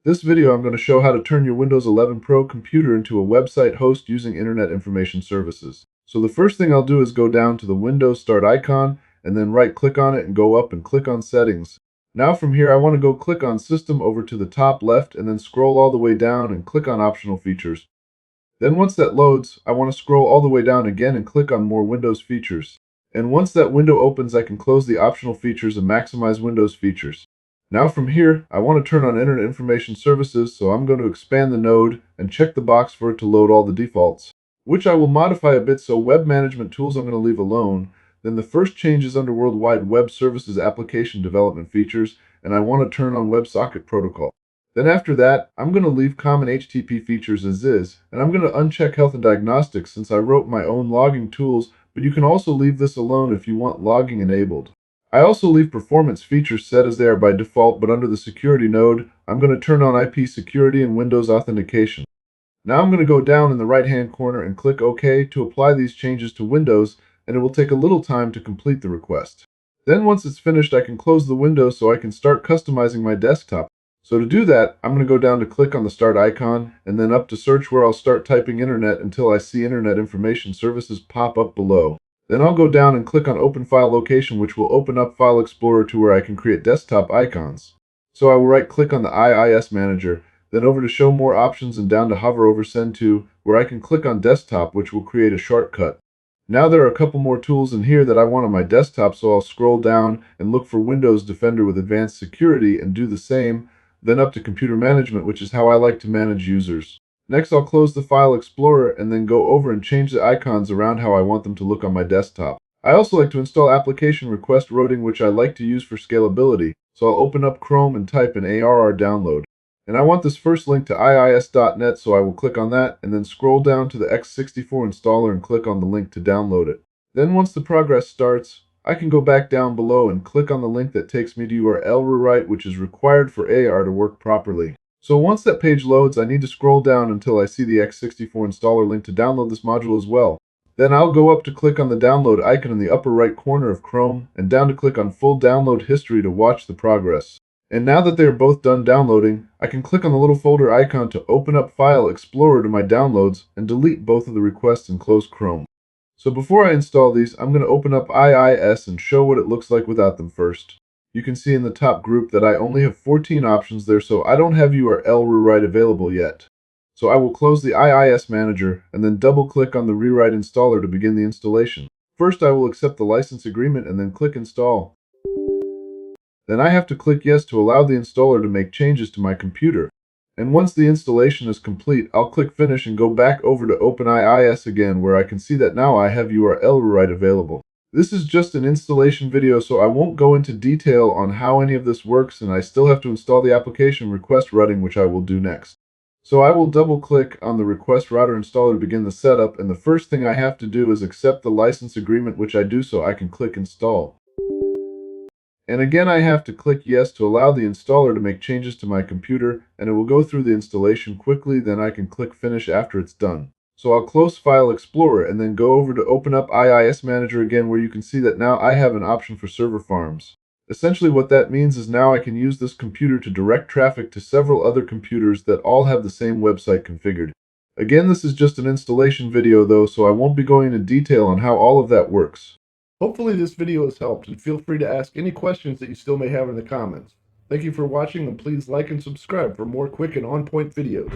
This video I'm going to show how to turn your Windows 11 Pro computer into a website host using Internet Information Services. So the first thing I'll do is go down to the Windows Start icon and then right click on it and go up and click on Settings. Now from here I want to go click on System over to the top left and then scroll all the way down and click on Optional Features. Then once that loads, I want to scroll all the way down again and click on More Windows Features. And once that window opens, I can close the optional features and maximize Windows features. Now from here, I want to turn on Internet Information Services, so I'm going to expand the node and check the box for it to load all the defaults, which I will modify a bit. So Web Management Tools I'm going to leave alone. Then the first change is under World Wide Web Services Application Development Features, and I want to turn on WebSocket Protocol. Then after that, I'm going to leave common HTTP features as is, and I'm going to uncheck Health and Diagnostics since I wrote my own logging tools, but you can also leave this alone if you want logging enabled. I also leave performance features set as they are by default, but under the security node, I'm going to turn on IP security and Windows authentication. Now I'm going to go down in the right-hand corner and click OK to apply these changes to Windows, and it will take a little time to complete the request. Then once it's finished, I can close the window so I can start customizing my desktop. So to do that, I'm going to go down to click on the Start icon, and then up to Search, where I'll start typing Internet until I see Internet Information Services pop up below. Then I'll go down and click on Open File Location, which will open up File Explorer to where I can create desktop icons. So I will right-click on the IIS Manager, then over to Show More Options and down to hover over Send To, where I can click on Desktop, which will create a shortcut. Now there are a couple more tools in here that I want on my desktop, so I'll scroll down and look for Windows Defender with Advanced Security and do the same, then up to Computer Management, which is how I like to manage users. Next, I'll close the File Explorer and then go over and change the icons around how I want them to look on my desktop. I also like to install application request routing, which I like to use for scalability, so I'll open up Chrome and type in ARR download. And I want this first link to IIS.net, so I will click on that and then scroll down to the x64 installer and click on the link to download it. Then once the progress starts, I can go back down below and click on the link that takes me to URL rewrite, which is required for ARR to work properly. So once that page loads, I need to scroll down until I see the x64 installer link to download this module as well. Then I'll go up to click on the download icon in the upper right corner of Chrome and down to click on full download history to watch the progress. And now that they are both done downloading, I can click on the little folder icon to open up File Explorer to my downloads and delete both of the requests and close Chrome. So before I install these, I'm going to open up IIS and show what it looks like without them first. You can see in the top group that I only have 14 options there, so I don't have URL rewrite available yet. So I will close the IIS Manager and then double click on the rewrite installer to begin the installation. First I will accept the license agreement and then click install. Then I have to click yes to allow the installer to make changes to my computer. And once the installation is complete, I'll click finish and go back over to Open IIS again, where I can see that now I have URL rewrite available. This is just an installation video, so I won't go into detail on how any of this works, and I still have to install the application request routing, which I will do next. So I will double click on the request router installer to begin the setup, and the first thing I have to do is accept the license agreement, which I do, so I can click install. And again, I have to click yes to allow the installer to make changes to my computer, and it will go through the installation quickly. Then I can click finish after it's done. So I'll close File Explorer and then go over to open up IIS Manager again, where you can see that now I have an option for server farms. Essentially what that means is now I can use this computer to direct traffic to several other computers that all have the same website configured. Again, this is just an installation video though, so I won't be going into detail on how all of that works. Hopefully this video has helped, and feel free to ask any questions that you still may have in the comments. Thank you for watching, and please like and subscribe for more quick and on-point videos.